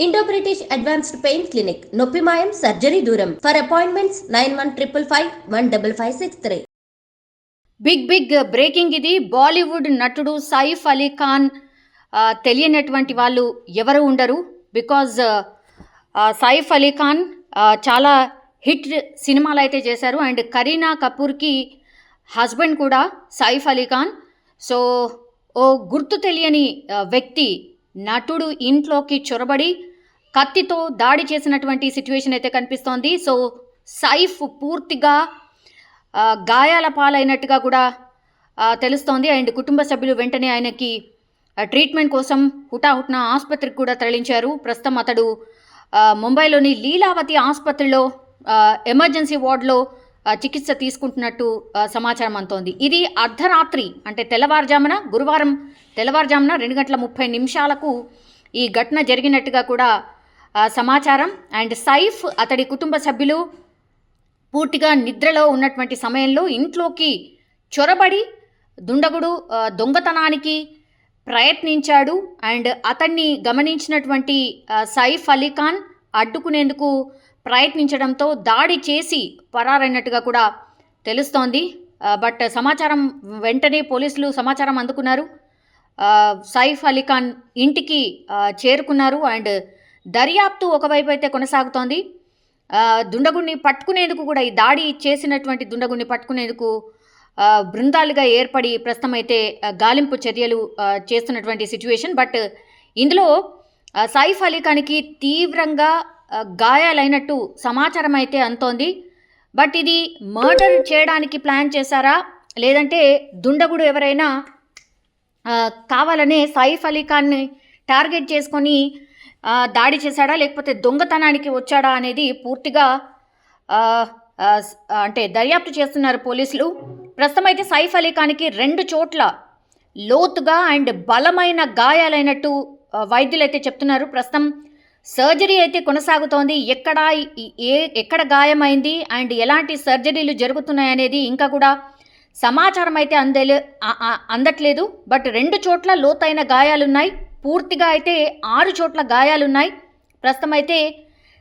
Indo British advanced pain clinic నొప్పి మాయం surgery దూరం. For appointments 9155515563. బిగ్ బ్రేకింగ్ ఇది. బాలీవుడ్ నటుడు సైఫ్ అలీ ఖాన్ తెలియనటువంటి వాళ్ళు ఎవరు ఉండరు. బికాజ్ సైఫ్ అలీ ఖాన్ చాలా హిట్ సినిమాలు అయితే చేశారు. అండ్ కరీనా కపూర్కి హస్బెండ్ కూడా సైఫ్ అలీ ఖాన్. సో ఓ గుర్తు తెలియని వ్యక్తి నటుడు ఇంట్లోకి చొరబడి కత్తితో దాడి చేసినటువంటి సిచ్యువేషన్ అయితే కనిపిస్తోంది. సో సైఫ్ పూర్తిగా గాయాల పాలైనట్టుగా కూడా తెలుస్తోంది. అండ్ కుటుంబ సభ్యులు వెంటనే ఆయనకి ట్రీట్మెంట్ కోసం హుటాహుటిన ఆసుపత్రికి కూడా తరలించారు. ప్రస్తుతం అతడు ముంబైలోని లీలావతి ఆసుపత్రిలో ఎమర్జెన్సీ వార్డులో చికిత్స తీసుకుంటున్నట్టు సమాచారం అందుతోంది. ఇది అర్ధరాత్రి అంటే గురువారం తెల్లవారుజామున 2:30 ఈ ఘటన జరిగినట్టుగా కూడా సమాచారం. అండ్ సైఫ్ అతడి కుటుంబ సభ్యులు పూర్తిగా నిద్రలో ఉన్నటువంటి సమయంలో ఇంట్లోకి చొరబడి దుండగుడు దొంగతనానికి ప్రయత్నించాడు. అండ్ అతన్ని గమనించినటువంటి సైఫ్ అలీ ఖాన్ అడ్డుకునేందుకు ప్రయత్నించడంతో దాడి చేసి పరారైనట్టుగా కూడా తెలుస్తోంది. బట్ సమాచారం వెంటనే పోలీసులు సమాచారం అందుకున్నారు. సైఫ్ అలీ ఖాన్ ఇంటికి చేరుకున్నారు. అండ్ దర్యాప్తు ఒకవైపు అయితే కొనసాగుతోంది. దుండగుడిని పట్టుకునేందుకు కూడా ఈ దాడి చేసినటువంటి దుండగుడిని పట్టుకునేందుకు బృందాలుగా ఏర్పడి ప్రస్తుతం అయితే గాలింపు చర్యలు చేస్తున్నటువంటి సిచ్యువేషన్. బట్ ఇందులో సైఫ్ అలీ ఖాన్కి తీవ్రంగా గాయాలైనట్టు సమాచారం అయితే అందుతోంది. బట్ ఇది మర్డర్ చేయడానికి ప్లాన్ చేశారా, లేదంటే దుండగుడు ఎవరైనా కావాలనే సైఫ్ అలీ ఖాన్ని టార్గెట్ చేసుకొని దాడి చేశాడా, లేకపోతే దొంగతనానికి వచ్చాడా అనేది పూర్తిగా అంటే దర్యాప్తు చేస్తున్నారు పోలీసులు. ప్రస్తుతం అయితే సైఫ్ అలీ ఖాన్కి 2 చోట్ల లోతుగా అండ్ బలమైన గాయాలైనట్టు వైద్యులు అయితే చెప్తున్నారు. ప్రస్తుతం సర్జరీ అయితే కొనసాగుతోంది. ఎక్కడ గాయమైంది అండ్ ఎలాంటి సర్జరీలు జరుగుతున్నాయనేది ఇంకా కూడా సమాచారం అయితే అందట్లేదు. బట్ 2 చోట్ల లోతైన గాయాలున్నాయి. పూర్తిగా అయితే 6 చోట్ల గాయాలున్నాయి. ప్రస్తుతం అయితే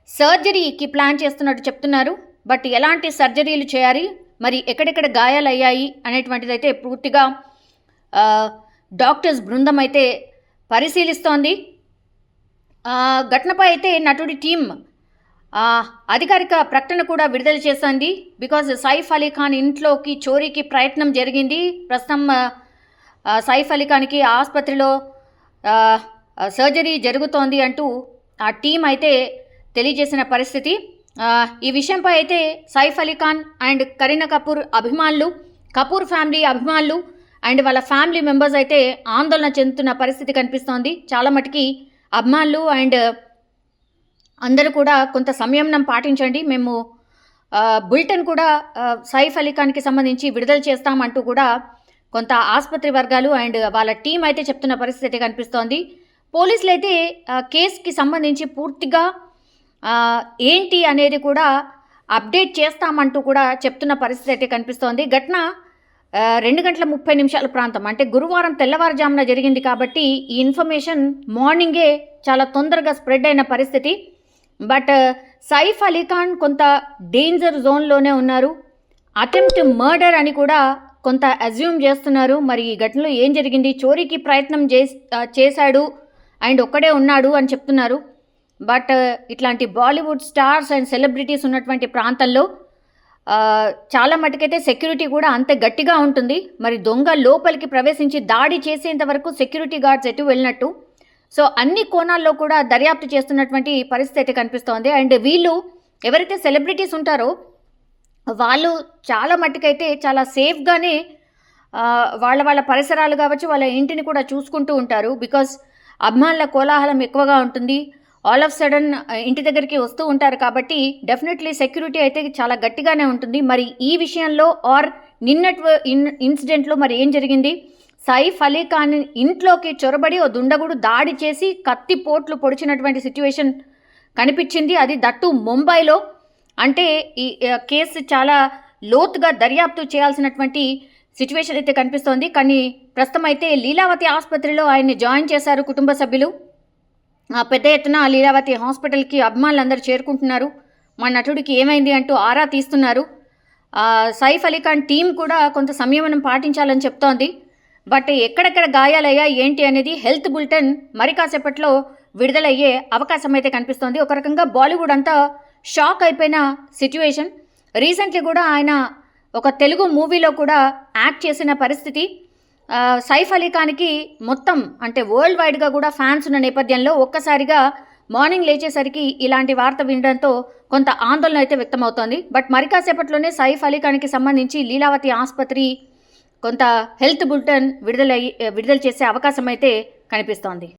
సర్జరీకి ప్లాన్ చేస్తున్నట్టు చెప్తున్నారు. బట్ ఎలాంటి సర్జరీలు చేయాలి, మరి ఎక్కడెక్కడ గాయాలు అయ్యాయి అనేటువంటిది అయితే పూర్తిగా డాక్టర్స్ బృందం అయితే పరిశీలిస్తోంది. ఘటనపై అయితే నటుడి టీం అధికారిక ప్రకటన కూడా విడుదల చేసింది. బికాజ్ సైఫ్ అలీ ఖాన్ ఇంట్లోకి చోరీకి ప్రయత్నం జరిగింది. ప్రస్తుతం సైఫ్ అలీ ఖాన్కి ఆసుపత్రిలో సర్జరీ జరుగుతోంది అంటూ ఆ టీం అయితే తెలియజేసిన పరిస్థితి. ఈ విషయంపై అయితే సైఫ్ అలీ ఖాన్ అండ్ కరీనా కపూర్ అభిమానులు, కపూర్ ఫ్యామిలీ అభిమానులు అండ్ వాళ్ళ ఫ్యామిలీ మెంబర్స్ అయితే ఆందోళన చెందుతున్న పరిస్థితి కనిపిస్తోంది. చాలా మటుకి అభిమానులు అండ్ అందరూ కూడా కొంత సంయమనం పాటించండి, మేము బులెటిన్ కూడా సైఫ్ అలీ ఖాన్కి సంబంధించి విడుదల చేస్తామంటూ కూడా కొంత ఆసుపత్రి వర్గాలు అండ్ వాళ్ళ టీం అయితే చెప్తున్న పరిస్థితి కనిపిస్తోంది. పోలీసులు అయితే కేసుకి సంబంధించి పూర్తిగా ఏంటి అనేది కూడా అప్డేట్ చేస్తామంటూ కూడా చెప్తున్న పరిస్థితి అయితే కనిపిస్తోంది. ఘటన 2:30 ప్రాంతం అంటే గురువారం తెల్లవారుజామున జరిగింది కాబట్టి ఈ ఇన్ఫర్మేషన్ మార్నింగే చాలా తొందరగా స్ప్రెడ్ అయిన పరిస్థితి. బట్ సైఫ్ అలీ ఖాన్ కొంత డేంజర్ జోన్లోనే ఉన్నారు. అటెంప్ట్ మర్డర్ అని కూడా కొంత అజ్యూమ్ చేస్తున్నారు. మరి ఈ ఘటనలో ఏం జరిగింది, చోరీకి ప్రయత్నం చేశాడు అండ్ ఒక్కడే ఉన్నాడు అని చెప్తున్నారు. బట్ ఇట్లాంటి బాలీవుడ్ స్టార్స్ అండ్ సెలబ్రిటీస్ ఉన్నటువంటి ప్రాంతంలో చాలా మటుకైతే సెక్యూరిటీ కూడా అంతే గట్టిగా ఉంటుంది. మరి దొంగ లోపలికి ప్రవేశించి దాడి చేసేంత వరకు సెక్యూరిటీ గార్డ్స్ ఎటు వెళ్ళినట్టు. సో అన్ని కోణాల్లో కూడా దర్యాప్తు చేస్తున్నటువంటి పరిస్థితి అయితే కనిపిస్తోంది. అండ్ వీళ్ళు ఎవరైతే సెలబ్రిటీస్ ఉంటారో వాళ్ళు చాలా మట్టుకైతే చాలా సేఫ్గానే వాళ్ళ పరిసరాలు కావచ్చు, వాళ్ళ ఇంటిని కూడా చూసుకుంటూ ఉంటారు. బికాస్ అభిమానుల కోలాహలం ఎక్కువగా ఉంటుంది. ఆల్ ఆఫ్ సడన్ ఇంటి దగ్గరికి వస్తూ ఉంటారు కాబట్టి డెఫినెట్లీ సెక్యూరిటీ అయితే చాలా గట్టిగానే ఉంటుంది. మరి ఈ విషయంలో నిన్నటి ఇన్సిడెంట్లో మరి ఏం జరిగింది, సైఫ్ అలీ ఖాన్ ఇంట్లోకి చొరబడి ఓ దుండగుడు దాడి చేసి కత్తి పోట్లు పొడిచినటువంటి సిచ్యువేషన్ కనిపించింది. అది దట్టు ముంబైలో. అంటే ఈ కేసు చాలా లోతుగా దర్యాప్తు చేయాల్సినటువంటి సిచ్యువేషన్ అయితే కనిపిస్తోంది. కానీ ప్రస్తుతం అయితే లీలావతి ఆసుపత్రిలో ఆయన్ని జాయిన్ చేశారు కుటుంబ సభ్యులు. పెద్ద ఎత్తున లీలావతి హాస్పిటల్కి అభిమానులందరూ చేరుకుంటున్నారు. మా నటుడికి ఏమైంది అంటూ ఆరా తీస్తున్నారు. సైఫ్ అలీ ఖాన్ టీం కూడా కొంత సంయమనం పాటించాలని చెప్తోంది. బట్ ఎక్కడెక్కడ గాయాలయ్యా ఏంటి అనేది హెల్త్ బులెటిన్ మరి కాసేపట్లో విడుదలయ్యే అవకాశం అయితే కనిపిస్తోంది. ఒక రకంగా బాలీవుడ్ అంతా షాక్ అయిపోయిన సిచ్యువేషన్. రీసెంట్లీ కూడా ఆయన ఒక తెలుగు మూవీలో కూడా యాక్ట్ చేసిన పరిస్థితి. సైఫ్ అలీ ఖాన్కి మొత్తం అంటే వరల్డ్ వైడ్గా కూడా ఫ్యాన్స్ ఉన్న నేపథ్యంలో ఒక్కసారిగా మార్నింగ్ లేచేసరికి ఇలాంటి వార్త వినడంతో కొంత ఆందోళన అయితే వ్యక్తమవుతోంది. బట్ మరి కాసేపట్లోనే సైఫ్ అలీ ఖాన్కి సంబంధించి లీలావతి ఆసుపత్రి కొంత హెల్త్ బులెటిన్ విడుదల చేసే అవకాశం అయితే కనిపిస్తోంది.